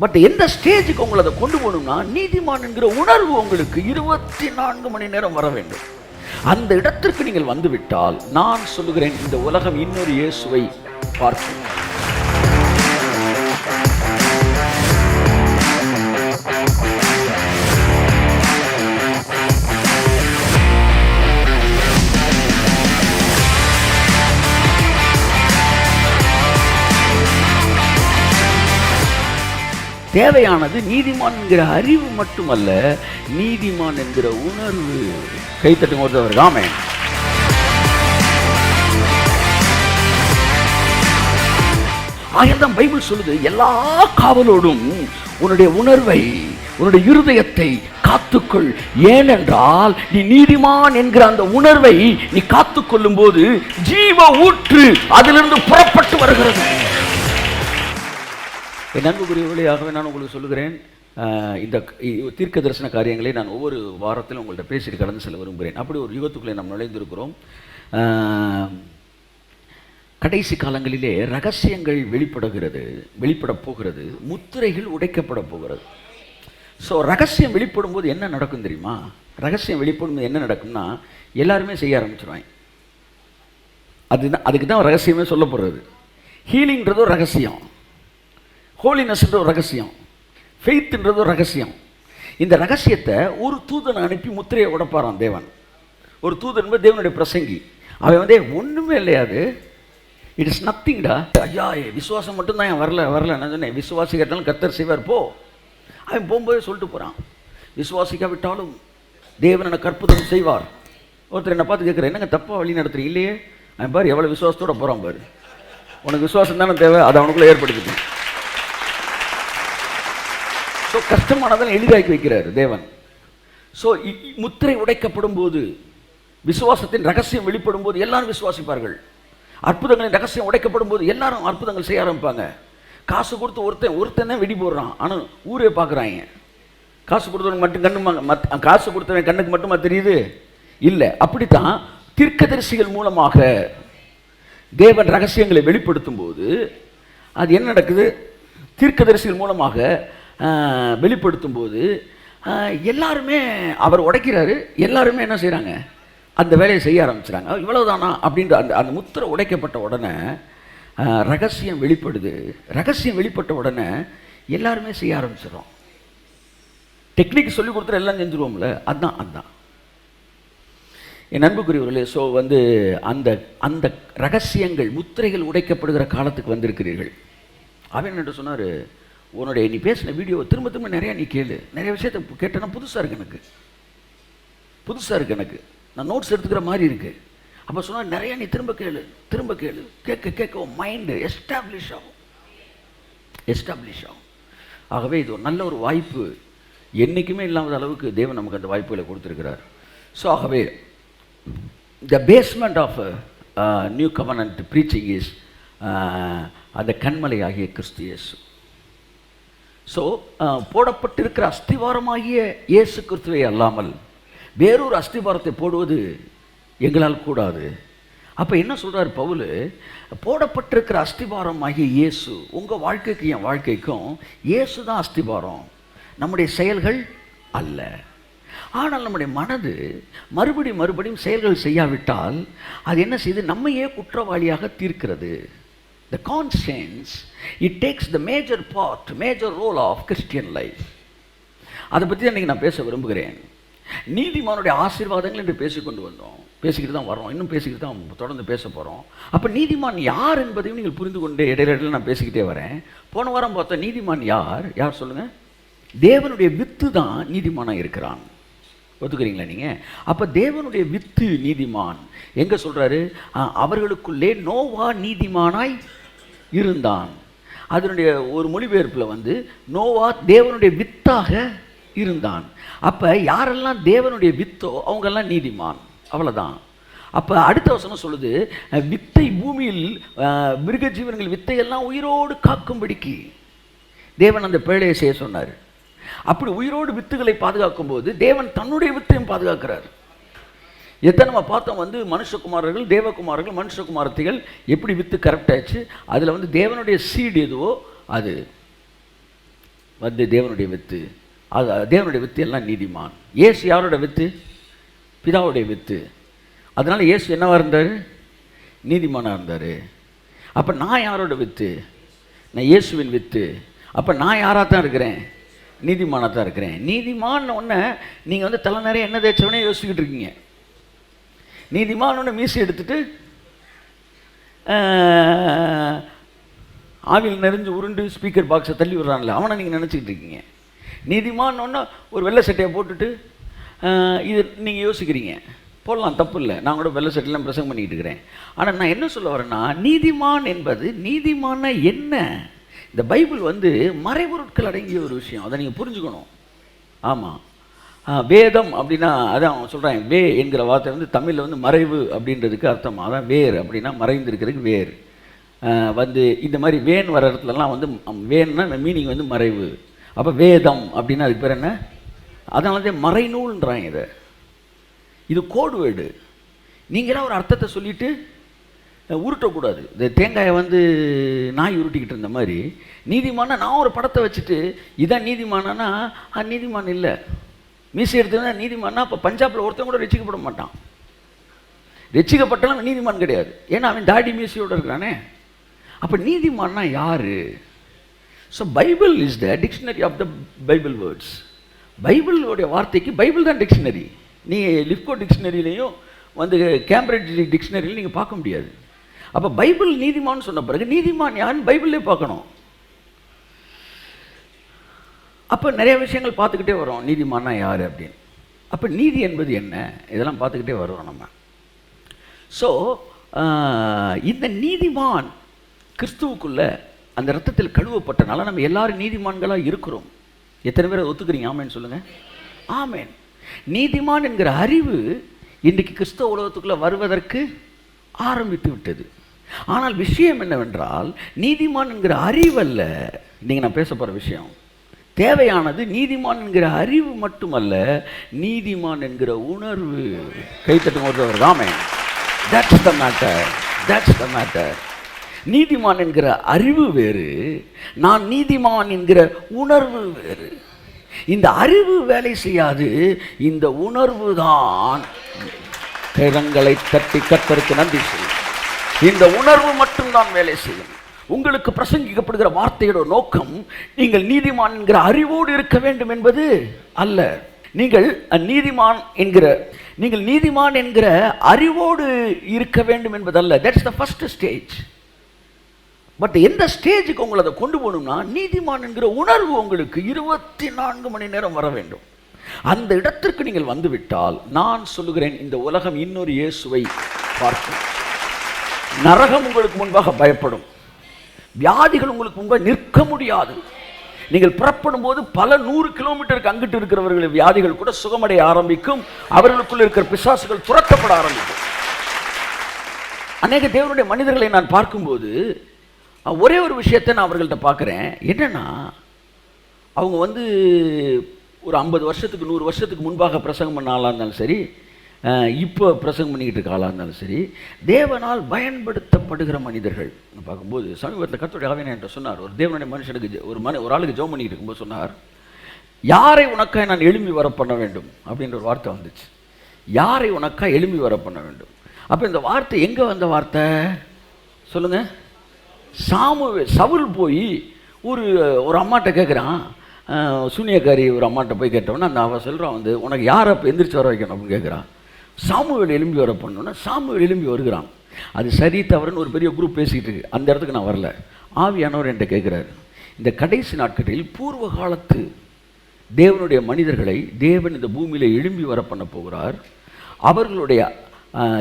But எந்த ஸ்டேஜுக்கு உங்களை அதை கொண்டு போகணும்னா, நீதிமான் என்கிற உணர்வு உங்களுக்கு 24 மணி நேரம் வர வேண்டும். அந்த இடத்திற்கு நீங்கள் வந்துவிட்டால், நான் சொல்லுகிறேன், இந்த உலகம் இன்னொரு இயேசுவை பார்க்கும். தேவையானது நீதிமான் என்கிற அறிவு மட்டுமல்ல, நீதிமான் என்கிற உணர்வு. கைத்தட்டும் ஒருத்தவர் ஆமென். ஆகையால்தான் பைபிள் சொல்லுது, எல்லா காவலோடும் உன்னுடைய உணர்வை, உன்னுடைய இருதயத்தை காத்துக்கொள். ஏனென்றால் நீ நீதிமான் என்கிற அந்த உணர்வை நீ காத்துக்கொள்ளும் போது ஜீவ ஊற்று அதிலிருந்து புறப்பட்டு வருகிறது. என் அன்புக்குரியவர்களே, ஆகவே நான் உங்களுக்கு சொல்லுகிறேன், இந்த தீர்க்க தரிசன காரியங்களை நான் ஒவ்வொரு வாரத்திலும் உங்கள்கிட்ட பேசிட்டு கடந்து செல்ல விரும்புகிறேன். அப்படி ஒரு யுகத்துக்குள்ளே நாம் நுழைந்திருக்கிறோம். கடைசி காலங்களிலே ரகசியங்கள் வெளிப்பட போகிறது, முத்திரைகள் உடைக்கப்பட போகிறது. ஸோ ரகசியம் வெளிப்படும் போது என்ன நடக்கும் தெரியுமா? ரகசியம் வெளிப்படும் போது என்ன நடக்கும்னா, எல்லாருமே செய்ய ஆரம்பிச்சிருவாங்க. அதுக்கு தான் ரகசியமே சொல்லப்படுறது. ஹீலிங்கிறது ஒரு ரகசியம், ஹோலினஸ்ன்ற ஒரு ரகசியம், ஃபெய்த்ன்றது ஒரு ரகசியம். இந்த ரகசியத்தை ஒரு தூதனை அனுப்பி முத்திரையை உடைப்பாரான் தேவன். ஒரு தூதன் தேவனுடைய பிரசங்கி. அவன் ஒன்றுமே இல்லையாது, இட் இஸ் நத்திங்டா. ஐயா, விசுவாசம் மட்டும்தான் என் வரல நான் சொன்னேன், விசுவாசிக்கிட்டாலும் கர்த்தர் செய்வார் போ. அவன் போகும்போதே சொல்லிட்டு போகிறான், விசுவாசிக்காவிட்டாலும் தேவன் எனக்கு அற்புதம் செய்வார். ஒருத்தர் என்னை பார்த்து கேட்குறேன், என்னங்க தப்பாக வழி நடத்துறீங்க? இல்லையே, அவன் பாரு எவ்வளோ விசுவாசத்தோடு போகிறான் பாரு. உனக்கு விசுவாசம் தானே தேவை, அதை அவனுக்குள்ளே ஏற்படுத்திட்டு. ஸோ கஷ்டமானதால் எளிதாக்கி வைக்கிறார் தேவன். ஸோ முத்திரை உடைக்கப்படும் போது, விசுவாசத்தின் ரகசியம் வெளிப்படும் போது எல்லாரும் விசுவாசிப்பார்கள். அற்புதங்களின் ரகசியம் உடைக்கப்படும் போது எல்லாரும் அற்புதங்கள் செய்ய ஆரம்பிப்பாங்க. காசு கொடுத்து ஒருத்தன் வெடி போடுறான், ஆனால் ஊரே பார்க்குறாங்க. காசு கொடுத்தவனுக்கு மட்டும் காசு கொடுத்தவன் கண்ணுக்கு மட்டுமா தெரியுது? இல்லை. அப்படித்தான் தீர்க்கதரிசிகள் மூலமாக தேவன் ரகசியங்களை வெளிப்படுத்தும் போது அது என்ன நடக்குது? தீர்க்கதரிசிகள் மூலமாக வெளிப்படுத்தும் போது எல்லாருமே அவர் உடைக்கிறாரு, எல்லாருமே என்ன செய்கிறாங்க? அந்த வேலையை செய்ய ஆரம்பிச்சுறாங்க. இவ்வளவுதானா அப்படின்ற அந்த முத்திரை உடைக்கப்பட்ட உடனே ரகசியம் வெளிப்படுது. ரகசியம் வெளிப்பட்ட உடனே எல்லாருமே செய்ய ஆரம்பிச்சிடும். டெக்னிக் சொல்லி கொடுத்துட்டு எல்லாம் செஞ்சுருவோம்ல, அதுதான் என் அன்புக்குரியவர்களே. ஸோ அந்த அந்த ரகசியங்கள், முத்திரைகள் உடைக்கப்படுகிற காலத்துக்கு வந்திருக்கிறீர்கள். அவன் என்ன சொன்னார், உன்னுடைய நீ பேசின வீடியோவை திரும்ப திரும்ப நிறையா நீ கேளு. நிறைய விஷயத்தை கேட்டேன்னா புதுசாக இருக்கு எனக்கு, நான் நோட்ஸ் எடுத்துக்கிற மாதிரி இருக்குது. அப்போ சொன்னால் நிறையா நீ திரும்ப கேளு, கேட்க மைண்டு எஸ்டாப்ளிஷ் ஆகும். ஆகவே இது ஒரு நல்ல ஒரு வாய்ப்பு, என்றைக்குமே இல்லாத அளவுக்கு தேவன் நமக்கு அந்த வாய்ப்புகளை கொடுத்துருக்கிறார். ஸோ ஆகவே the basement of new covenant preaching is அந்த கண்மலை ஆகிய கிறிஸ்து இயேசு. ஸோ போடப்பட்டிருக்கிற அஸ்திவாரமாகிய இயேசு கிறிஸ்துவை அல்லாமல் வேறொரு அஸ்திவாரத்தை போடுவது எங்களால் கூடாது. அப்போ என்ன சொல்கிறார் பவுல்? போடப்பட்டிருக்கிற அஸ்திவாரம் ஆகிய இயேசு. உங்கள் வாழ்க்கைக்கு என் வாழ்க்கைக்கும் இயேசு தான் அஸ்திவாரம், நம்முடைய செயல்கள் அல்ல. ஆனால் நம்முடைய மனது மறுபடியும் செயல்கள் செய்யாவிட்டால் அது என்ன செய்யுது? நம்மையே குற்றவாளியாக தீர்க்கிறது. The conscience, it takes the major role of Christian life. அதை பற்றி தான் இன்றைக்கி நான் பேச விரும்புகிறேன். நீதிமானுடைய ஆசீர்வாதங்கள் என்று பேசிக்கிட்டு தான் வரோம், இன்னும் பேசிக்கிட்டு தான் தொடர்ந்து பேச போகிறோம். அப்போ நீதிமான் யார் என்பதையும் நீங்கள் புரிந்து கொண்டு இடையில நான் பேசிக்கிட்டே வரேன். போன வாரம் பார்த்தா நீதிமான் யார் சொல்லுங்கள்? தேவனுடைய வித்து தான் நீதிமானாக இருக்கிறான். ஒத்துக்கிறீங்களா நீங்கள்? அப்போ தேவனுடைய வித்து நீதிமான். எங்கே சொல்கிறாரு? அவர்களுக்குள்ளே நோவா நீதிமானாய் இருந்தான். அதனுடைய ஒரு மொழிபெயர்ப்பில் நோவா தேவனுடைய வித்தாக இருந்தான். அப்போ யாரெல்லாம் தேவனுடைய வித்தோ அவங்கெல்லாம் நீதிமான், அவ்வளோதான். அப்போ அடுத்த வசனம் சொல்லுது, வித்தை பூமியில் மிருக ஜீவன்கள் வித்தையெல்லாம் உயிரோடு காக்கும்படிக்கு தேவன் அந்த பேழையை செய்ய சொன்னார். அப்படி உயிரோடு வித்துகளை பாதுகாக்கும் போது தேவன் தன்னுடைய வித்தையும் பாதுகாக்கிறார். எத்தனை நம்ம பார்த்தோம், மனுஷகுமாரர்கள், தேவகுமாரர்கள், மனுஷகுமாரத்திகள் எப்படி வித்து கரெக்ட் ஆச்சு. அதில் தேவனுடைய சீடு எதுவோ அது வந்து தேவனுடைய வித்து. அது தேவனுடைய வித்து எல்லாம் நீதிமான். இயேசு யாரோட வித்து? பிதாவுடைய வித்து. அதனால் இயேசு என்னவாக இருந்தார்? நீதிமானாக இருந்தார். அப்போ நான் யாரோட வித்து? நான் இயேசுவின் வித்து. அப்போ நான் யாராக தான் இருக்கிறேன்? நீதிமானாக தான் இருக்கிறேன். நீதிமான் ஒன்று நீங்கள் வந்து தலை நிறைய என்ன தேய்ச்சவனே யோசிச்சுக்கிட்டு இருக்கீங்க. நீதிமான் ஒன்று மீசி எடுத்துட்டு ஆவியில் நிறைஞ்சு உருண்டு ஸ்பீக்கர் பாக்ஸை தள்ளி விடுறான்ல, அவனை நீங்கள் நினச்சிக்கிட்டு இருக்கீங்க. நீதிமான் ஒன்று ஒரு வெள்ளை சட்டையை போட்டுட்டு இது நீங்கள் யோசிக்கிறீங்க. போடலாம், தப்பு இல்லை. நான் கூட வெள்ளை சட்டையெல்லாம் பிரசங்கம் பண்ணிக்கிட்டு இருக்கிறேன். ஆனால் நான் என்ன சொல்ல வரேன்னா, நீதிமான் என்பது நீதிமான என்ன? இந்த பைபிள் வந்து மறைபொருட்கள் அடங்கிய ஒரு விஷயம். அதை நீங்கள் புரிஞ்சுக்கணும். ஆமாம், வேதம் அப்படின்னா அதான் அவன் சொல்கிறான். வே என்கிற வார்த்தை வந்து தமிழில் வந்து மறைவு அப்படின்றதுக்கு அர்த்தம். அதான் வேர் அப்படின்னா மறைந்திருக்கிறதுக்கு வேர். வந்து இந்த மாதிரி வேன் வர இடத்துலலாம் வந்து வேன்னா மீனிங் வந்து மறைவு. அப்போ வேதம் அப்படின்னா அதுக்கு பேர் என்ன? அதனால தான் மறைநூல்ன்றாங்க. இது கோடு வேர்டு. நீங்களாம் ஒரு அர்த்தத்தை சொல்லிவிட்டு உருட்டக்கூடாது. இந்த தேங்காயை வந்து நாய் உருட்டிக்கிட்டு இருந்த மாதிரி நீதிமானா நான் ஒரு படத்தை வச்சுட்டு இதான் நீதிமானா நீதிமான் இல்லை. மீசி எடுத்துனா நீதிமானா அப்போ பஞ்சாபில் ஒருத்தன் கூட ரசிக்கப்பட மாட்டான். ரசிக்கப்பட்டாலும் நீதிமான் கிடையாது. ஏன்னா அவன் தாடி மீசியோடு இருக்கிறானே. அப்போ நீதிமான்னா யார்? So Bible is the dictionary of the Bible words. பைபிளுடைய வார்த்தைக்கு பைபிள் தான் டிக்ஷனரி. நீங்கள் லிப்கோ டிக்ஷனரியிலையும் வந்து கேம்பிரிட்ஜ் டிக்ஷனரியிலையும் நீங்கள் பார்க்க முடியாது. அப்போ பைபிள் நீதிமான்னு சொன்ன பிறகு நீதிமான் யாருன்னு பைபிள்லே பார்க்கணும். அப்போ நிறைய விஷயங்கள் பார்த்துக்கிட்டே வரோம். நீதிமானா யார் அப்படின்னு. அப்போ நீதி என்பது என்ன? இதெல்லாம் பார்த்துக்கிட்டே வருவோம் நம்ம. ஸோ இந்த நீதிமான் கிறிஸ்துவுக்குள்ள அந்த ரத்தத்தில் கழுவப்பட்டனால நம்ம எல்லாரும் நீதிமான்களாக இருக்கிறோம். எத்தனை பேர் ஒத்துக்கிறீங்க? ஆமேன்னு சொல்லுங்கள். ஆமேன். நீதிமான் என்கிற அறிவு இன்றைக்கு கிறிஸ்தவ உலகத்துக்குள்ளே வருவதற்கு ஆரம்பித்து விட்டது. ஆனால் விஷயம் என்னவென்றால், நீதிமான் என்கிற அறிவல்ல நீங்கள் நான் பேச போகிற விஷயம். தேவையானது நீதிமான் என்கிற அறிவு மட்டுமல்ல, நீதிமான் என்கிற உணர்வு. கைத்தட்டும் ஒருத்தவர். Amen. That's the matter. That's the matter. நீதிமான் என்கிற அறிவு வேறு, நான் நீதிமான் என்கிற உணர்வு வேறு. இந்த அறிவு வேலை செய்யாது, இந்த உணர்வு தான் கரங்களை தட்டி கர்த்தருக்கு நன்றி செய்யும். இந்த உணர்வு மட்டும்தான் வேலை செய்யும். உங்களுக்கு பிரசங்கிக்கப்படுகிற வார்த்தையோட நோக்கம் நீங்கள் நீதிமான் என்கிற அறிவோடு இருக்க வேண்டும் என்பது அல்ல. நீங்கள் நீதிமான் என்கிற அறிவோடு இருக்க வேண்டும் என்பதல்ல. That's the first stage. But எந்த ஸ்டேஜுக்கு உங்களை அதை கொண்டு போகணும்னா, நீதிமான் என்கிற உணர்வு உங்களுக்கு 24 மணி நேரம் வர வேண்டும். அந்த இடத்திற்கு நீங்கள் வந்துவிட்டால், நான் சொல்லுகிறேன், இந்த உலகம் இன்னொரு இயேசுவை பார்க்கும். நரகம் உங்களுக்கு முன்பாக பயப்படும். வியாதிகள் உங்களுக்கு முன்பாக நிற்க முடியாது. நீங்கள் புறப்படும் போது பல 100 கிலோமீட்டருக்கு அங்கிட்டு இருக்கிறவர்கள் வியாதிகள் கூட சுகமடைய ஆரம்பிக்கும். அவர்களுக்குள்ள இருக்கிற பிசாசுகள் துரத்தப்பட ஆரம்பிக்கும். அநேக தேவனுடைய மனிதர்களை நான் பார்க்கும்போது ஒரே ஒரு விஷயத்தை நான் அவர்கள்ட்ட பார்க்குறேன். என்னென்னா, அவங்க வந்து ஒரு 50 வருஷத்துக்கு 100 வருஷத்துக்கு முன்பாக பிரசங்கம் பண்ண ஆளாக இருந்தாலும் சரி, இப்போ பிரசங்கம் பண்ணிக்கிட்டு இருக்க ஆளாக இருந்தாலும் சரி, தேவனால் பயன்படுத்தப்படுகிற மனிதர்கள் பார்க்கும்போது, சமீபத்தில் கர்த்தருடைய ஆவியானவர் என்கிட்ட சொன்னார். ஒரு தேவனுடைய மனுஷனுக்கு ஒரு ஆளுக்கு ஜெபம் பண்ணிக்கிட்டு இருக்கும்போது சொன்னார், யாரை உனக்காக நான் எழும்பி வர பண்ண வேண்டும் அப்படின்ற ஒரு வார்த்தை வந்துச்சு. யாரை உனக்காக எழும்பி வர பண்ண வேண்டும். அப்போ இந்த வார்த்தை எங்கே வந்த வார்த்தை சொல்லுங்கள்? சவுல் போய் ஒரு அம்மாட்ட கேட்குறான். சூனியக்காரி ஒரு அம்மாட்ட போய் கேட்டவொன்னே அந்த அவன் சொல்கிறான் வந்து, உனக்கு யாரை அப்போ எந்திரிச்சு வர வைக்கணும் அப்படின்னு கேட்குறான். சாமுவேல் எழும்பி வர பண்ணோன்னா சாமுவேல் எழும்பி வருகிறான். அது சரி தவறுன்னு ஒரு பெரிய குரூப் பேசிக்கிட்டு இருக்கு. அந்த இடத்துக்கு நான் வரல. ஆவியானவர் என்கிட்ட கேட்குறாரு, இந்த கடைசி நாட்களில் பூர்வ காலத்து தேவனுடைய மனிதர்களை தேவன் இந்த பூமியில் எழும்பி வர பண்ண போகிறார். அவர்களுடைய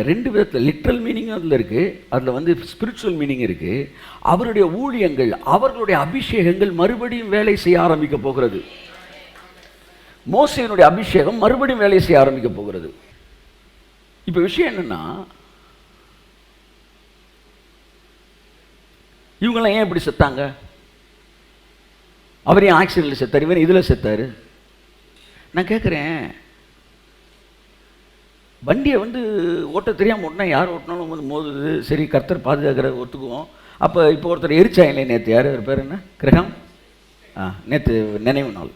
2 விதத்தில் லிட்ரல் மீனிங்கும் அதில் இருக்குது, அதில் வந்து ஸ்பிரிச்சுவல் மீனிங் இருக்குது. அவருடைய ஊழியங்கள், அவர்களுடைய அபிஷேகங்கள் மறுபடியும் வேலை செய்ய ஆரம்பிக்க போகிறது. மோசேயினுடைய அபிஷேகம் மறுபடியும் வேலை செய்ய ஆரம்பிக்க போகிறது. இப்போ விஷயம் என்னென்னா, இவங்களாம் ஏன் இப்படி செத்தாங்க? அவர் ஏன் ஆக்சிடென்ட்ல செத்தார்? இவன் இதில் செத்தார்? நான் கேட்குறேன், வண்டியை வந்து ஓட்ட தெரியாமல் ஓட்டினா யார் ஓட்டினாலும் வந்து மோதுது. சரி, கர்த்தர் பாதுகாக்கிற ஒத்துக்குவோம். அப்போ இப்போ ஒருத்தர் எரிச்சாங்களே நேற்று, யார் அவர் பேர் என்ன? கிரகம் நேற்று நினைவு நாள்.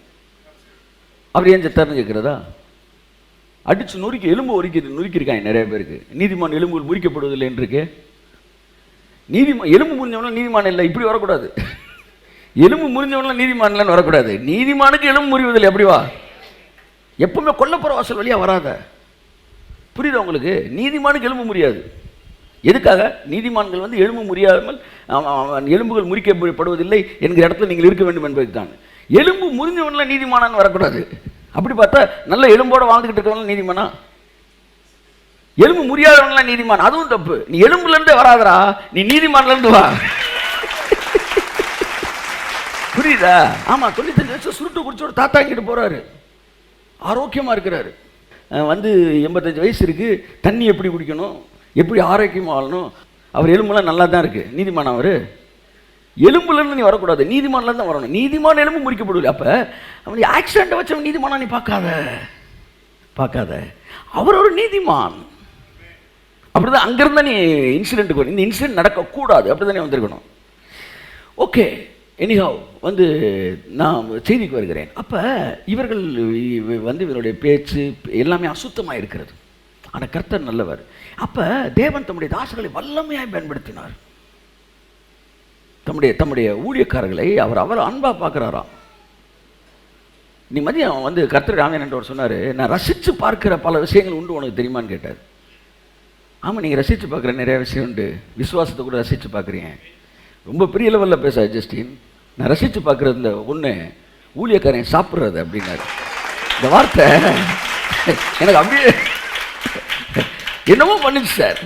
அவர் ஏன் செத்தார்னு கேட்குறதா? அடித்து நொறுக்கி எலும்பு நொறுக்கியிருக்காங்க நிறைய பேருக்கு. நீதிமான் எலும்புகள் முறிக்கப்படுவதில்லை என்று நீதிமான் எலும்பு முறிஞ்சவனா நீதிமான் இல்லை, இப்படி வரக்கூடாது. எலும்பு முறிஞ்சவனா நீதிமான் இல்லைன்னு வரக்கூடாது. நீதிமானுக்கு எலும்பு முறிவதில்லை, எப்படி வா? எப்பவுமே கொல்லப்புற வாசல் வழியாக வராத. புரியுதா உங்களுக்கு? நீதிமானுக்கு எலும்பு முறியாது. எதுக்காக? நீதிமான்கள் வந்து எலும்பு முறியாமல் எலும்புகள் முறிக்கப்படுவதில்லை என்கிற இடத்துல நீங்கள் இருக்க வேண்டும் என்பது தான். எலும்பு முறிஞ்சவன்லாம் நீதிமானான்னு வரக்கூடாது. அப்படி பார்த்தா நல்ல எலும்போட வாழ்ந்துக்கிட்டு இருக்கவங்க நீதிமானா? எலும்பு முறியாதவன்லாம் நீதிமான், அதுவும் தப்பு. நீ எலும்புலேருந்தே வராதரா, நீ நீதிமான்லேருந்து வா. புரியுதா? ஆமாம், 95 வயசு சுருட்டு குடிச்சு ஒரு தாத்தா இங்கிட்டு போகிறாரு, ஆரோக்கியமாக இருக்கிறாரு. வந்து 85 வயசு இருக்குது, தண்ணி எப்படி குடிக்கணும், எப்படி ஆரோக்கியமாக வாழணும், அவர் எலும்புலாம் நல்லா தான் இருக்குது. நீதிமான் அவர்? எலும்புலேருந்து நீ வரக்கூடாது, நீதிமான்லேருந்து தான் வரணும். நீதிமான எலும்பு முறிக்கப்படுவில்லை. அப்போ அவன் ஆக்சிடெண்ட்டை வச்சவன் நீதிமானா நீ பார்க்காத. அவர் ஒரு நீதிமான். அப்படி தான் அங்கேருந்து நீ இன்சிடென்ட்டுக்கு வரும். இந்த இன்சிடென்ட் நடக்கக்கூடாது, அப்படி தானே வந்திருக்கணும். ஓகே, எனிஹாவ் வந்து நான் செய்திக்கு வருகிறேன். அப்போ இவர்கள் வந்து இவருடைய பேச்சு எல்லாமே அசுத்தமாக இருக்கிறது. ஆனால் கர்த்தர் நல்லவர். அப்போ தேவன் தம்முடைய தாசர்களை வல்லமையாக பயன்படுத்தினார். தம்முடைய ஊழியக்காரர்களை அவர் அன்பாக பார்க்குறாராம். நீ மதியம் வந்து கர்த்தர் ராமன் என்றவர் சொன்னார், நான் ரசித்து பார்க்குற பல விஷயங்கள் உண்டு, உனக்கு தெரியுமான்னு கேட்டார். ஆமாம், நீங்கள் ரசித்து பார்க்குற நிறைய விஷயம் உண்டு, விசுவாசத்தை கூட ரசித்து பார்க்குறீங்க. ரொம்ப பெரிய லெவலில் பேச ஜஸ்டின், நான் ரசித்து பார்க்குறதுல ஒன்று ஊழியக்காரன் சாப்பிட்றது அப்படின்னாரு. இந்த வார்த்தை எனக்கு அப்படியே என்னமோ பண்ணுச்சு சார்.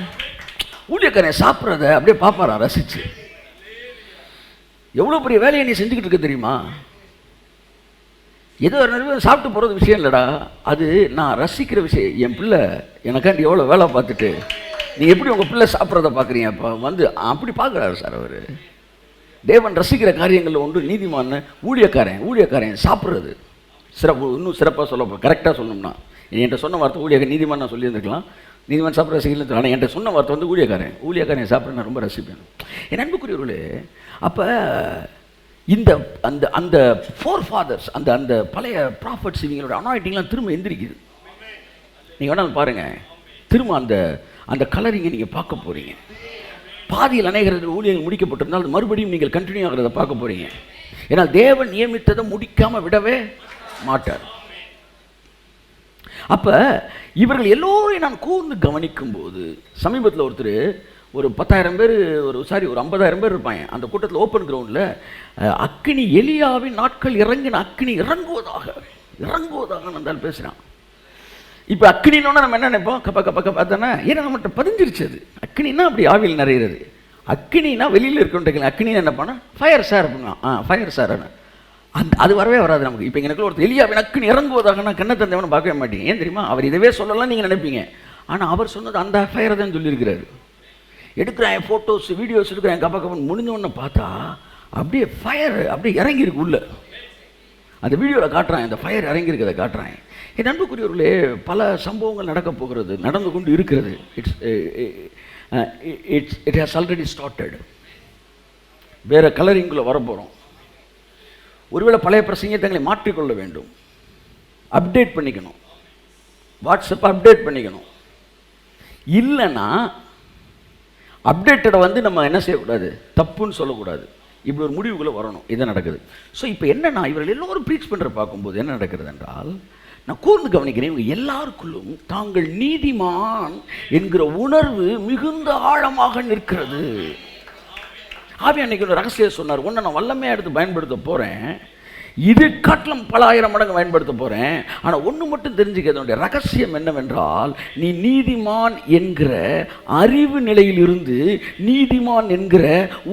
ஊழியக்காரன் சாப்பிட்றத அப்படியே பார்ப்பாரான் ரசித்து. எவ்வளோ பெரிய வேலையை நீ செஞ்சுக்கிட்டு இருக்க தெரியுமா? ஏதோ ஒரு சாப்பிட்டு போகிறது விஷயம் இல்லைடா, அது நான் ரசிக்கிற விஷயம். என் பிள்ளை எனக்காண்டி எவ்வளோ வேலை பார்த்துட்டு நீங்கள் எப்படி உங்கள் பிள்ளை சாப்பிட்றத பார்க்குறீங்க? அப்போ வந்து அப்படி பார்க்குறாரு சார் அவர். தேவன் ரசிக்கிற காரியங்களில் ஒன்று நீதிமான ஊழியக்காரன் சாப்பிட்றது. இன்னும் சிறப்பாக சொல்ல கரெக்டாக சொல்லணும்னா, என்கிட்ட சொன்ன வார்த்தை ஊழியக்காரன், நீதிமான் நான் சொல்லியிருந்துருக்கலாம், நீதிமான் சாப்பிட்ற ரசிக்கலாம். ஆனால் என்கிட்ட சொன்ன வார்த்தை வந்து ஊழியக்காரன் சாப்பிட்ற நான் ரொம்ப ரசிப்பேன். என் அன்புக்குரியவர்களே, அப்போ இந்த அந்த அந்த ஃபோர் ஃபாதர்ஸ், அந்த பழைய ப்ராஃபட்ஸ், இவங்களோட அனாயிட்டிங்லாம் திரும்ப எந்திரிக்குது. நீங்கள் வேணாலும் பாருங்கள், திரும்ப அந்த கலரிங்கை நீங்கள் பார்க்க போகிறீங்க. பாதியில் அநேகர்கள் ஊழியர்கள் முடிக்கப்பட்டிருந்தால் மறுபடியும் நீங்கள் கண்டினியூ ஆகிறத பார்க்க போகிறீங்க. ஏன்னா தேவன் நியமித்ததை முடிக்காமல் விடவே மாட்டார். அப்போ இவர்கள் எல்லோரையும் நான் கூர்ந்து கவனிக்கும் போது, சமீபத்தில் ஒருத்தர் ஒரு 10,000 பேர் ஒரு 50,000 பேர் இருப்பாங்க அந்த கூட்டத்தில். ஓப்பன் கிரவுண்டில் அக்கினி எலியாவின் நாட்கள் இறங்கின அக்கினி இறங்குவதாக நான் பேசுகிறான். இப்போ அக்கினின்னு நம்ம என்ன நினைப்போம்? கப்ப தானே, ஏன்னா நம்மகிட்ட பதிஞ்சிருச்சு அது. அக்கினின்னா அப்படி ஆவியில் நிறையிறது. அக்கினின்னா வெளியில் இருக்கின்ற அக்கினின்னு என்ன பண்ணால் ஃபயர் சார் அப்படின்னா ஃபயர் சார் அது வரவே வராது நமக்கு. இப்போ எனக்கு ஒருத்தர் எலியாவின் அக்கினி இறங்குவதாகனா கண்ணை தந்தவனை பார்க்கவே மாட்டீங்க. ஏன் தெரியுமா? அவர் இதவே சொல்லலாம் நீங்கள் நினைப்பீங்க. ஆனால் அவர் சொன்னது அந்த ஃபயரை தான் சொல்லியிருக்கிறாரு. எடுக்கிறேன் ஃபோட்டோஸ் வீடியோஸ் எடுக்கிறேன், கப்பன்னு முடிஞ்சவொன்னே பார்த்தா அப்படியே ஃபயர் அப்படியே இறங்கியிருக்கு உள்ள. அந்த வீடியோவில் காட்டுறான், அந்த ஃபயர் இறங்கியிருக்கிறத காட்டுறான். என் அன்புக்குரியவர்களே, பல சம்பவங்கள் நடந்து கொண்டு இருக்கிறது. It has already started. வேறு கலரிங்குள்ளே வரப்போகிறோம். ஒருவேளை பழைய பிரசங்கங்களை மாற்றிக்கொள்ள வேண்டும், அப்டேட் பண்ணிக்கணும், வாட்ஸ்அப்பை அப்டேட் பண்ணிக்கணும். இல்லைன்னா அப்டேட்டடை வந்து நம்ம என்ன செய்யக்கூடாது, தப்புன்னு சொல்லக்கூடாது. இப்படி ஒரு முடிவுக்குள்ளே வரணும். இது நடக்குது. ஸோ இப்போ என்னன்னா, இவர்கள் எல்லோரும் ப்ரீச் பண்ணுற பார்க்கும்போது என்ன நடக்கிறது என்றால், நான் கூர்ந்து கவனிக்கிறேன், இவங்க எல்லாருக்குள்ளும் தாங்கள் நீதிமான் என்கிற உணர்வு மிகுந்த ஆழமாக நிற்கிறது. ஆவி அன்னைக்கு ஒரு ரகசியம் சொன்னார். ஒன்று நான் வல்லமையாக எடுத்து பயன்படுத்த போகிறேன், இது காட்டிலும் பல ஆயிரம் மடங்கு பயன்படுத்த போகிறேன். ஆனால் ஒன்று மட்டும் தெரிஞ்சுக்கிறதுடைய ரகசியம் என்னவென்றால், நீ நீதிமான் என்கிற அறிவு நிலையிலிருந்து நீதிமான் என்கிற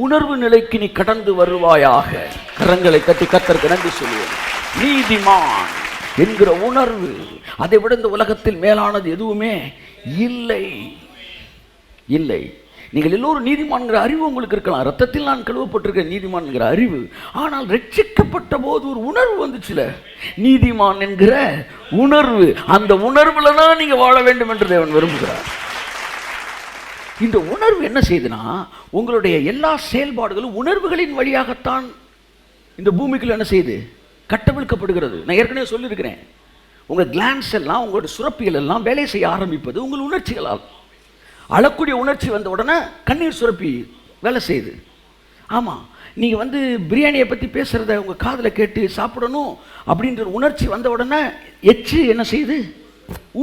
உணர்வு நிலைக்கு நீ கடந்து வருவாயாக. கரங்களை கட்டி கர்த்தருக்கு நன்றி சொல்லுவேன். நீதிமான் என்கிற உணர்வு, அதை விட இந்த உலகத்தில் மேலானது எதுவுமே இல்லை. நீங்கள் எல்லோரும் நீதிமான்கிற அறிவு உங்களுக்கு இருக்கலாம். ரத்தத்தில் நான் கழுவப்பட்டிருக்க நீதிமான்கிற அறிவு. ஆனால் ரட்சிக்கப்பட்ட போது ஒரு உணர்வு வந்துச்சுல, நீதிமான் என்கிற உணர்வு. அந்த உணர்வுல தான் நீங்க வாழ வேண்டும் என்று தேவன் விரும்புகிறார். இந்த உணர்வு என்ன செய்யுதுன்னா, உங்களுடைய எல்லா செயல்பாடுகளும் உணர்வுகளின் வழியாகத்தான் இந்த பூமிக்குள்ள என்ன செய்யுது? கட்டவிழ்க்கப்படுகிறது. நான் ஏற்கனவே சொல்லியிருக்கிறேன், உங்கள் கிளான்ஸ் எல்லாம், உங்களோட சுரப்பிகள் எல்லாம் வேலை செய்ய ஆரம்பிப்பது உங்கள் உணர்ச்சிகளால். அழக்கூடிய உணர்ச்சி வந்த உடனே கண்ணீர் சுரப்பி வேலை செய்யுது. ஆமாம், நீங்கள் பிரியாணியை பற்றி பேசுகிறத உங்கள் காதில் கேட்டு சாப்பிடணும் அப்படின்ற உணர்ச்சி வந்த உடனே எச்சு என்ன செய்யுது?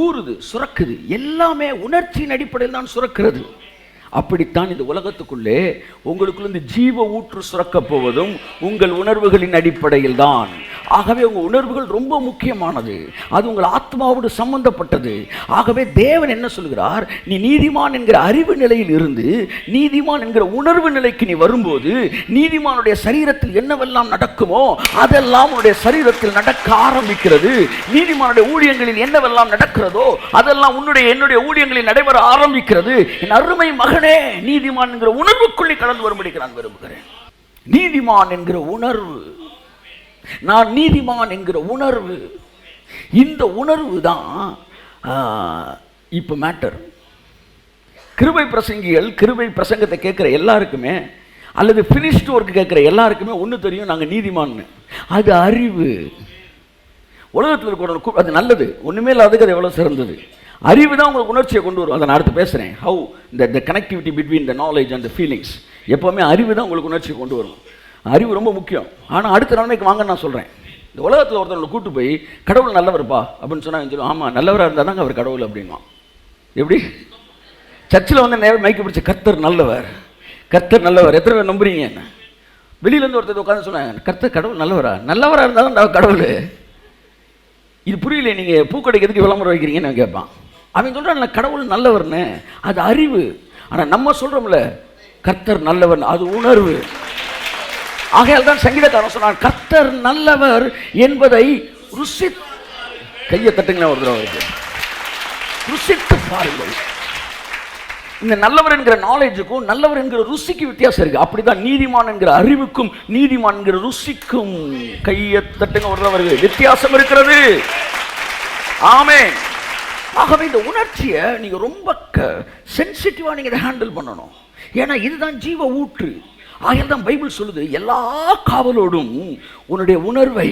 ஊறுது, சுரக்குது. எல்லாமே உணர்ச்சியின் அடிப்படையில் தான் சுரக்கிறது. அப்படித்தான் இந்த உலகத்துக்குள்ளே உங்களுக்குள்ள இந்த ஜீவ ஊற்று சுரக்கப் போவதும் உங்கள் உணர்வுகளின் அடிப்படையில் தான். ஆகவே உங்கள் உணர்வுகள் ரொம்ப முக்கியமானது. அது உங்கள் ஆத்மாவோடு சம்பந்தப்பட்டது. ஆகவே தேவன் என்ன சொல்கிறார்? நீ நீதிமான் என்கிற அறிவு நிலையில் இருந்து நீதிமான் என்கிற உணர்வு நிலைக்கு நீ வரும்போது, நீதிமானுடைய சரீரத்தில் என்னவெல்லாம் நடக்குமோ அதெல்லாம் உன்னுடைய சரீரத்தில் நடக்க ஆரம்பிக்கிறது. நீதிமானுடைய ஊழியங்களில் என்னவெல்லாம் நடக்கிறதோ அதெல்லாம் என்னுடைய ஊழியங்களில் நடைபெற ஆரம்பிக்கிறது. என் அருமை மகனே, நீதிமான் என்கிற உணர்வுக்குள்ளே கடந்து வரும்படி நான் விரும்புகிறேன். நீதிமான் என்கிற உணர்வு, நான் நீதிமான் என்கிற உணர்வு, இந்த உணர்வு தான் இப்போ மேட்டர். கிருபை பிரசங்கிகள் கிருபை பிரசங்கத்தை கேட்குற எல்லாருக்குமே, அல்லது ஃபினிஷ்டு ஒர்க் கேட்குற எல்லாருக்குமே ஒன்று தெரியும், நாங்கள் நீதிமான்னு. அது அறிவு. உலகத்தில் இருக்கிற அது நல்லது, ஒன்றுமே இல்லாததுக்கு அது எவ்வளோ சிறந்தது. அறிவு தான் உங்களுக்கு உணர்ச்சியை கொண்டு வரும். அதை நான் அடுத்து பேசுகிறேன். How the connectivity between the knowledge and the feelings. எப்போவுமே அறிவு தான் உங்களுக்கு உணர்ச்சியை கொண்டு வரும். அறிவு ரொம்ப முக்கியம். ஆனால் அடுத்த நன்மைக்கு வாங்க நான் சொல்கிறேன். இந்த உலகத்தில் ஒருத்தவங்களை கூட்டு போய் கடவுள் நல்லவர்ப்பா அப்படின்னு சொன்னால் சொல்லுவோம், ஆமாம் நல்லவராக இருந்தால் தாங்க அவர் கடவுள் அப்படின்வான். எப்படி? சர்ச்சில் நேரம் மைக்கு பிடிச்ச கர்த்தர் நல்லவர், கர்த்தர் நல்லவர். எத்தனை பேர் நம்புறீங்க? என்ன வெளியிலேருந்து ஒருத்தர் உட்காந்து சொன்னாங்க, கர்த்தர் கடவுள் நல்லவராக இருந்தால் தான் கடவுள். இது புரியல, நீங்கள் பூக்கடைக்கு எதுக்கு விளம்பரம் வைக்கிறீங்கன்னு நான் கேட்பான். அவன் சொல்கிறான் கடவுள் நல்லவர்னு, அது அறிவு. ஆனால் நம்ம சொல்கிறோம்ல கர்த்தர் நல்லவர், அது உணர்வு. ஆகையால் தான் சங்கீதக்காரன் சொன்னான், கர்த்தர் நல்லவர் என்பதை கையை தட்டுங்களா ஒரு தடவை ருசித்து பாருங்கள். இந்த நல்லவர் என்கிற நாலேஜுக்கும் நல்லவர் என்கிற ருசிக்கு வித்தியாசம் இருக்கு. அப்படிதான் நீதிமான் என்கிற அறிவுக்கும் நீதிமான் என்கிற ருசிக்கும் கையை தட்டுங்க ஒரு வித்தியாசம் இருக்கிறது. ஆமென். ஆகவே இந்த உணர்ச்சியை நீங்க ரொம்ப சென்சிட்டிவா நீங்க ஹேண்டில் பண்ணணும். ஏன்னா இதுதான் ஜீவ ஊற்று. ஆகையால் தான் பைபிள் சொல்லுது, எல்லா காவலோடும் உன்னுடைய உணர்வை,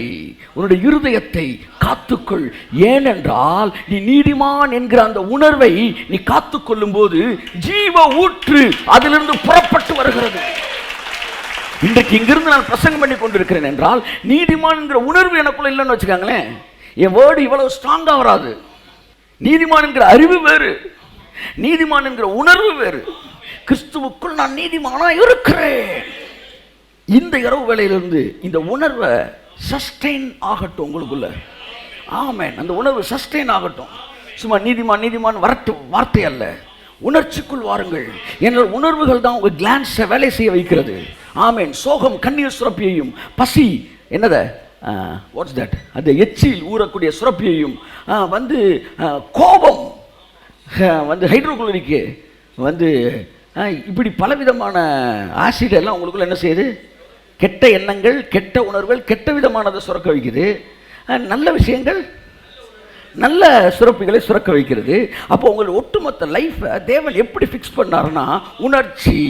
உன்னுடைய இருதயத்தை காத்துக்கொள். ஏனென்றால் நீ நீதிமான் என்கிற அந்த உணர்வை நீ காத்துக்கொள்ளும் போது ஜீவ ஊற்று அதிலிருந்து புறப்பட்டு வருகிறது. இன்றைக்கு இங்கிருந்து நான் பிரசங்கம் பண்ணி கொண்டிருக்கிறேன் என்றால் நீதிமான் என்கிற உணர்வு எனக்குள்ள இல்லைன்னு வச்சுக்காங்களேன், என் வேர்டு இவ்வளவு ஸ்ட்ராங்கா வராது. நீதிமான் என்கிற அறிவு வேறு, நீதிமான் என்கிற உணர்வு வேறு. கிறிஸ்துவுக்குள் நான் நீதிமானா இருக்கிறேன். இந்த இரவு வேளையிலிருந்து இந்த உணர்வை சஸ்டெயின் ஆகட்டும் உங்களுக்குள்ள. ஆமென். அந்த உணர்வு சஸ்டெயின் ஆகட்டும். சும்மா நீதிமான் நீதிமான் வரட்டும் வார்த்தை அல்ல, உணர்ச்சிக்குள் வாருங்கள். என்ற உணர்வுகள் தான் உங்கள் கிளான்ஸை வேலை செய்ய வைக்கிறது. ஆமென். சோகம் கண்ணீர் சுரப்பியையும், பசி என்னத வாட்ஸ் தட் அந்த எச்சில் ஊறக்கூடிய சுரப்பியையும், கோபம் ஹைட்ரோகுளோரிக்கு இப்படி பலவிதமான ஆசிட் எல்லாம் உங்களுக்குள்ள என்ன செய்யுது? கெட்ட எண்ணங்கள், கெட்ட உணர்வுகள், கெட்ட விதமானதை சுரக்க வைக்குது. நல்ல விஷயங்கள் நல்ல சுரப்பிகளை சுரக்க வைக்கிறது. அப்போ உங்கள் ஒட்டுமொத்த லைஃப்பை தேவன் எப்படி ஃபிக்ஸ் பண்ணாருன்னா, உணர்ச்சி,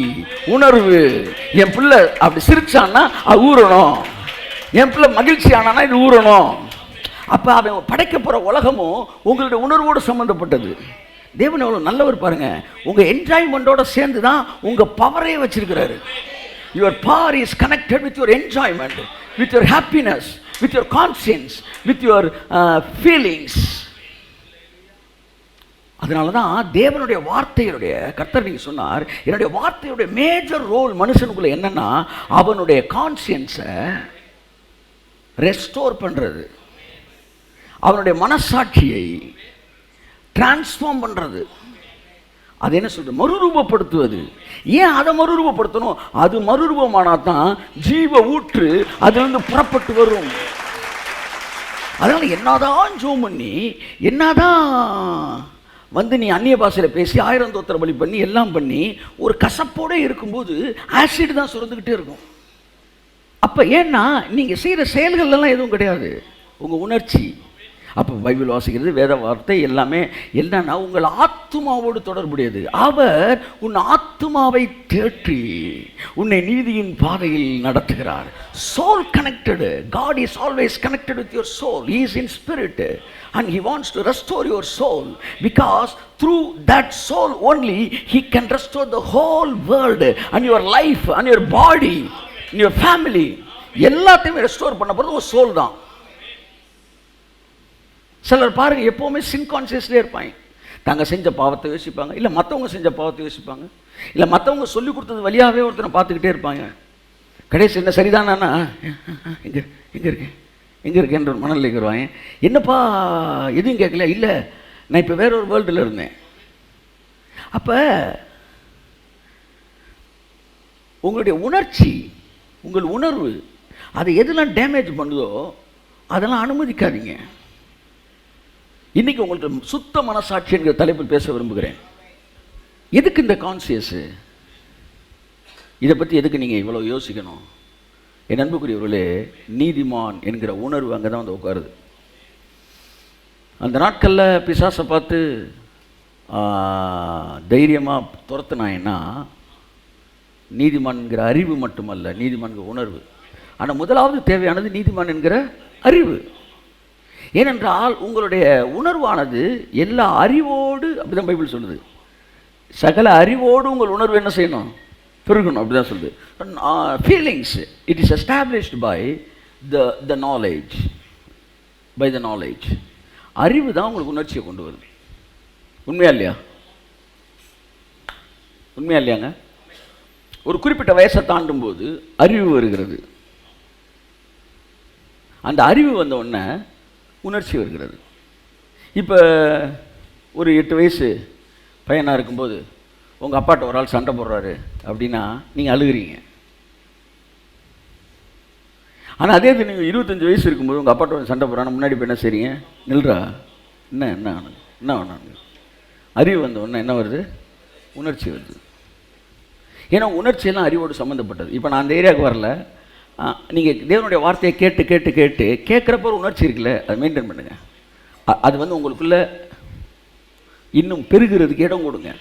உணர்வு. என் பிள்ளை அப்படி சிரிச்சான்னா அது ஊறணும், என் பிள்ளை மகிழ்ச்சி ஆனானா இது ஊறணும். அப்போ அவன் படைக்க போகிற உலகமும் உங்களுடைய உணர்வோடு சம்மந்தப்பட்டது. தேவன் எவ்வளோ நல்லவர் பாருங்க. உங்கள் என்ஜாய்மெண்ட்டோட சேர்ந்து தான் உங்கள் பவரே வச்சிருக்கிறாரு. Your power is connected with your enjoyment, with your happiness, with your conscious, with your feelings. அதனால தான் தேவனுடைய வார்த்தையுடைய கர்த்தர் நீங்கள் சொன்னார், என்னுடைய வார்த்தையுடைய மேஜர் ரோல் மனுஷனுக்குள்ள என்னன்னா, அவனுடைய கான்சியன்ஸை ரெஸ்டோர் பண்ணுறது, அவனுடைய மனசாட்சியை டிரான்ஸ்ஃபார்ம் பண்ணுறது. அது என்ன சொல்றது? மறுரூபப்படுத்துவது. ஏன் அதை மறுரூபப்படுத்தணும்? அது மறுரூபமானால் தான் ஜீவ ஊற்று அதிலிருந்து புறப்பட்டு வரும். அதனால என்னதான் ஜோம் பண்ணி, என்னதான் நீ அந்நிய பாஷையில் பேசி 1000 தோத்திர பலி பண்ணி எல்லாம் பண்ணி ஒரு கசப்போடு இருக்கும்போது ஆசிட் தான் சுரந்துக்கிட்டே இருக்கும். அப்போ ஏன்னா நீங்கள் செய்கிற செயல்கள்லாம் எதுவும் கிடையாது, உங்கள் உணர்ச்சி. அப்போ பைபிள் வாசிக்கிறது, வேத வார்த்தை எல்லாமே என்னன்னா உங்கள் ஆத்துமாவோடு தொடர்புடையது. அவர் உன் ஆத்துமாவை தேற்றி உன்னை நீதியின் பாதையில் நடத்துகிறார். Soul connected. God is always connected with your soul. He is in spirit and he wants to restore your soul, because through that soul only he can restore the whole world and your life and your body and your family. எல்லாத்தையும் restore பண்ண போகிறது ஒரு soul தான். சிலர் பாருங்க எப்போவுமே சின் கான்சியஸ்லேயே இருப்பாங்க. தாங்க செஞ்ச பாவத்தை யோசிப்பாங்க, இல்லை மற்றவங்க செஞ்ச பாவத்தை யோசிப்பாங்க, இல்லை மற்றவங்க சொல்லி கொடுத்தது வழியாகவே ஒருத்தனை பார்த்துக்கிட்டே இருப்பாங்க. கடைசி என்ன சரிதானா எங்கே இருக்கேன்ற ஒரு மனநிலைக்கு வருவாங்க. என்னப்பா எதுவும் கேட்கல, இல்லை நான் இப்போ வேற ஒரு வேர்ல்டில் இருந்தேன். அப்போ உங்களுடைய உணர்ச்சி, உங்கள் உணர்வு, அதை எதெல்லாம் டேமேஜ் பண்ணுதோ அதெல்லாம் அனுமதிக்காதீங்க. இன்னைக்கு உங்களுக்கு சுத்த மனசாட்சி என்கிற தலைப்பில் பேச விரும்புகிறேன். எதுக்கு இந்த கான்சியஸு? இதை பற்றி எதுக்கு நீங்கள் இவ்வளோ யோசிக்கணும்? என் அன்புக்குரியவர்களே, நீதிமான் என்கிற உணர்வு அங்கே தான் வந்து உட்காருது. அந்த நாட்களில் பிசாசை பார்த்து தைரியமாக துரத்துனாயின்னா நீதிமான் என்கிற அறிவு மட்டுமல்ல, நீதிமான்கிற உணர்வு. ஆனால் முதலாவது தேவையானது நீதிமான் என்கிற அறிவு. ஏனென்றால் உங்களுடைய உணர்வானது எல்லா அறிவோடு, அப்படிதான் பைபிள் சொல்லுது, சகல அறிவோடு உங்கள் உணர்வு என்ன செய்யணும்? பெருகணும். அப்படிதான் சொல்லுது. Feelings it is established by the knowledge. By the knowledge. அறிவு தான் உங்களுக்கு உணர்ச்சியை கொண்டு வருது. உண்மையா இல்லையா? உண்மையா இல்லையாங்க? ஒரு குறிப்பிட்ட வயசை தாண்டும் போது அறிவு வருகிறது. அந்த அறிவு வந்த உடனே உணர்ச்சி வருகிறது. இப்போ ஒரு 8 வயசு பையனாக இருக்கும்போது உங்கள் அப்பாட்ட ஒரு ஆள் சண்டை போடுறாரு அப்படின்னா நீங்கள் அழுகிறீங்க. ஆனால் அதே இது நீங்கள் 25 வயசு இருக்கும்போது உங்கள் அப்பாட்ட ஒரு சண்டை போடுறான்னு முன்னாடி இப்போ என்ன செய்றீங்க? நில்றா, என்ன வேணாங்க. அறிவு வந்த உடனே என்ன வருது? உணர்ச்சி வருது. ஏன்னா உணர்ச்சியெல்லாம் அறிவோடு சம்மந்தப்பட்டது. இப்போ நான் அந்த ஏரியாவுக்கு வரல. நீங்கள் தேவனுடைய வார்த்தையை கேட்குறப்ப ஒரு உணர்ச்சி இருக்குல்ல, அதை மெயின்டைன் பண்ணுங்கள். அது வந்து உங்களுக்குள்ள இன்னும் பெருகிறதுக்கு இடம் கொடுங்க.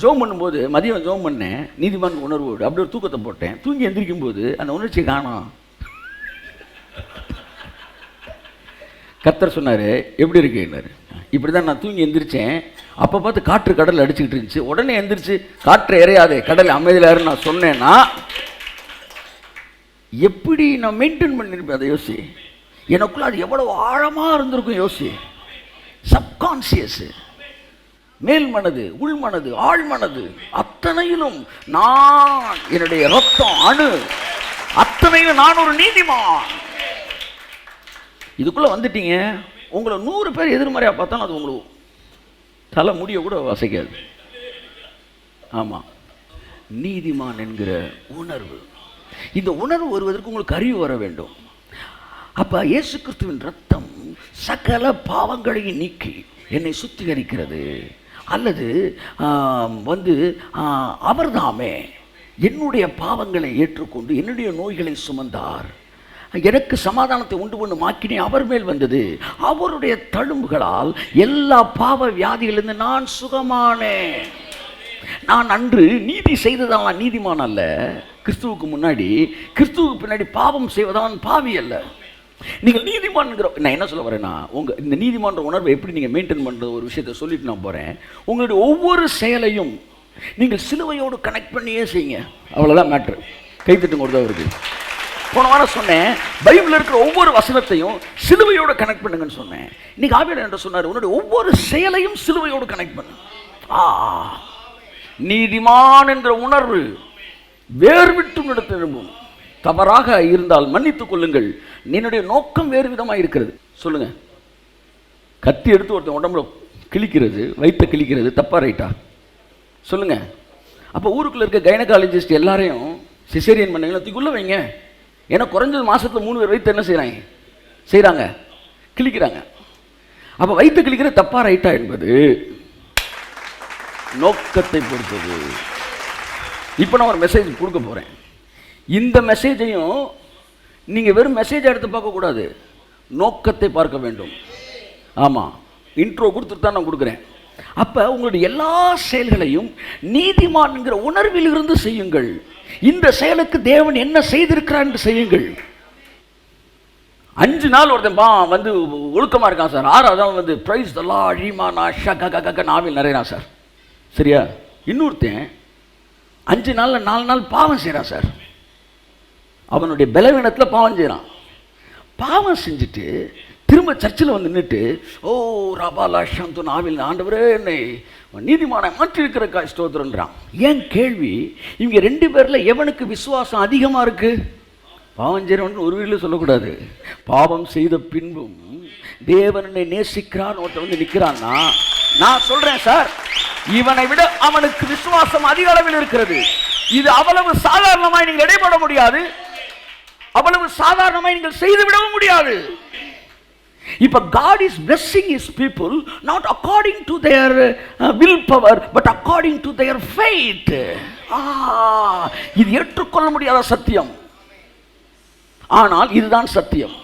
ஜோம் பண்ணும்போது மதியம் ஜோம் பண்ணேன், நீதிமான் உணர்வோடு அப்படி ஒரு தூக்கத்தை போட்டேன். தூங்கி எந்திரிக்கும் போது அந்த உணர்ச்சியை காணோம். கர்த்தர் சொன்னார், எப்படி இருக்குன்னாரு. இப்படி தான் நான் தூங்கி எந்திரிச்சேன். அப்போ பார்த்து காற்று கடல் அடிச்சுக்கிட்டு இருந்துச்சு. உடனே எந்திரிச்சு காற்று இறையாதே, கடல் அமைதியிலாருன்னு நான் சொன்னேன்னா எப்படி நான் மெயின்டைன் பண்ணியிருப்பேன்? அதை யோசி. எனக்குள்ள அது எவ்வளவு ஆழமாக இருந்திருக்கும் யோசி. சப்கான்சியஸு, மேல் மனது, உள் மனது, ஆழ் மனது, அத்தனையிலும் நான், என்னுடைய ரத்தம் அணு அத்தனையிலும் நான் ஒரு நீதிமான். இதுக்குள்ள வந்துட்டீங்க. உங்களை 100 பேர் எதிர்மறையாக பார்த்தாலும் அது உங்களுக்கு தலை முடிய கூட வசைக்காது. ஆமாம், நீதிமான் என்கிற உணர்வு. இந்த உணர்வு வருவதற்கு உங்களுக்கு அறிவு வர வேண்டும். அப்போ இயேசு கிறிஸ்துவின் ரத்தம் சகல பாவங்களையும் நீக்கி என்னை சுத்திகரிக்கிறது. அல்லது அவர்தாமே என்னுடைய பாவங்களை ஏற்றுக்கொண்டு என்னுடைய நோய்களை சுமந்தார், எனக்கு சமாதானத்தை உண்டு பண்ணும் ஆக்கினை அவர் மேல் வந்தது, அவருடைய தழும்புகளால் எல்லா பாவ வியாதிகளிலிருந்து நான் சுகமானேன். நான் அன்று நீதி செய்ததான் நீதிமான் அல்ல. கிறிஸ்துவுக்கு முன்னாடி, கிறிஸ்துவுக்கு பின்னாடி பாவம் செய்வதான் பாவி அல்ல. நீங்கள் நீதிமான்ங்கிற, நான் என்ன சொல்ல வரேன்னா, உங்கள் இந்த நீதிமான்ற உணர்வை எப்படி நீங்கள் மெயின்டைன் பண்ணுறது ஒரு விஷயத்தை சொல்லிட்டு நான் போகிறேன். உங்களுடைய ஒவ்வொரு செயலையும் நீங்கள் சிலுவையோடு கனெக்ட் பண்ணியே செய்யுங்க. அவ்வளோதான் மேட்ரு. கைத்தட்டும் கொடுத்தவருக்கு போன வாரம் சொன்னேன், பைபிளில் இருக்கிற ஒவ்வொரு வசனத்தையும் சிலுவையோடு கனெக்ட் பண்ணுங்கன்னு சொன்னேன். இன்னைக்கு ஆவியானவர் என்ன சொன்னார்? உன்னுடைய ஒவ்வொரு செயலையும் சிலுவையோடு கனெக்ட் பண்ணு. நீதிமான் என்ற உணர்வு வேறு விட்டும் இடத்து எழும்பும். தவறாக இருந்தால் மன்னித்துக் கொள்ளுங்கள், என்னுடைய நோக்கம் வேறு விதமாக இருக்கிறது. சொல்லுங்க. கத்தி எடுத்து ஒருத்தன் உடம்புல கிழிக்கிறது, வயிற்ற கிழிக்கிறது தப்பா ரைட்டா? சொல்லுங்க. அப்போ ஊருக்குள்ள இருக்க கைனகாலஜிஸ்ட் எல்லாரையும் சிசேரியன் பண்ணீங்கன்னா தூக்குள்ள வைங்க. ஏன்னா குறைஞ்சது மாசத்துல 3 பேர் வயிற்று என்ன செய்கிறாங்க? கிழிக்கிறாங்க. அப்போ வயிற்று கிழிக்கிறது தப்பா ரைட்டா என்பது நோக்கத்தை பொறுத்தது. இப்போ நான் ஒரு மெசேஜ் கொடுக்க போகிறேன். இந்த மெசேஜையும் நீங்கள் வெறும் மெசேஜ் எடுத்து பார்க்கக்கூடாது, நோக்கத்தை பார்க்க வேண்டும். ஆமாம், இன்ட்ரோ கொடுத்துட்டு தான் நான் கொடுக்குறேன். அப்போ உங்களுடைய எல்லா செயல்களையும் நீதிமான்ங்கிற உணர்வில் இருந்து செய்யுங்கள். இந்த செயலுக்கு தேவன் என்ன செய்திருக்கிறார் என்று செய்யுங்கள். 5 நாள் ஒருத்தன் வந்து ஒழுக்கமாக இருக்கான் சார், 6வது வந்து பிரைஸ் தி லார்ட் ஈமானா ஷக நாவில் நிறையிறான் சார். சரியா? இன்னொருத்தன் 5 நாளில் 4 நாள் பாவம் செய்கிறான் சார். அவனுடைய பலவீனத்தில் பாவம் செய்கிறான். பாவம் செஞ்சுட்டு திரும்ப சர்ச்சில் வந்து நின்றுட்டு ஓ ரபாலா ஷந்து நாவில் ஆண்டவரே என்னை நீதிமான மாற்றி இருக்கிற ஸ்தோத்திரன்றான். ஏன் கேள்வி, இவங்க 2 பேரில் எவனுக்கு விசுவாசம் அதிகமாக இருக்குது? பாவம் செய்கிறவன் ஒரு வீட்டில் சொல்லக்கூடாது. பாவம் செய்த பின்பும் தேவனை நேசிக்கிறான் ஒருத்தன் வந்து நிற்கிறான்னா, நான் சொல்கிறேன் சார், இவனை விட அவனுக்கு விசுவாசம் அதிக அளவில் இருக்கிறது. இது அவ்வளவு சாதாரணமாய் நீங்கள் இடைப்பட முடியாது, அவ்வளவு சாதாரணமாய் நீங்கள் செய்து விடவும் முடியாது. இப்ப God is blessing his people not according to their willpower but according to their faith. இது ஏற்றுக்கொள்ள முடியாத சத்தியம், ஆனால் இதுதான் சத்தியம்.